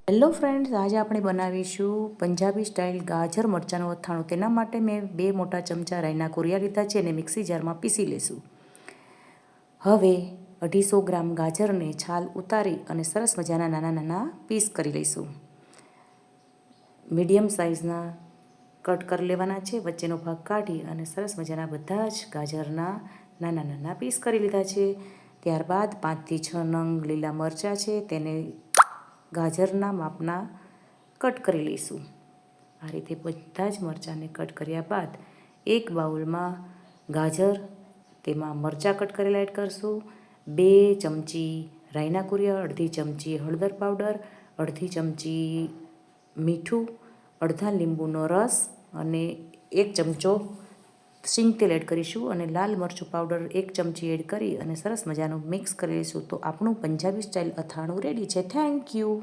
Hello friends, આજે આપણે બનાવીશું પંજાબી સ્ટાઇલ ગાજર મરચાંનું અથાણું. તેના માટે મેં 2 મોટા ચમચા રાઈના કુરિયા લીધા છે અને મિક્સી જારમાં પીસી લઈશું. હવે 250 ગ્રામ ગાજરને છાલ ઉતારી અને સરસ મજાના નાના નાના પીસ કરી લઈશું. મીડિયમ સાઇઝના કટ કરી લેવાના છે. વચ્ચેનો ભાગ કાઢી અને સરસ મજાના બધા જ ગાજરના નાના નાના પીસ કરી લીધા છે. ત્યારબાદ 5 થી 6 નંગ લીલા મરચાં છે, તેને ગાજરના માપના કટ કરી લઈશું. આ રીતે બધા જ મરચાંને કટ કર્યા બાદ એક બાઉલમાં ગાજર, તેમાં મરચાં કટ કરેલા એડ કરશું. 2 ચમચી રાઈના કુરિયા, અડધી ચમચી હળદર પાવડર, અડધી ચમચી મીઠું, અડધા લીંબુનો રસ અને 1 ચમચો સિંગ તેલ એડ કરીશું અને લાલ મરચું પાવડર 1 ચમચી એડ કરી અને સરસ મજાનું મિક્સ કરી લઈશું. તો આપણું પંજાબી સ્ટાઇલ અથાણું રેડી છે. Thank you.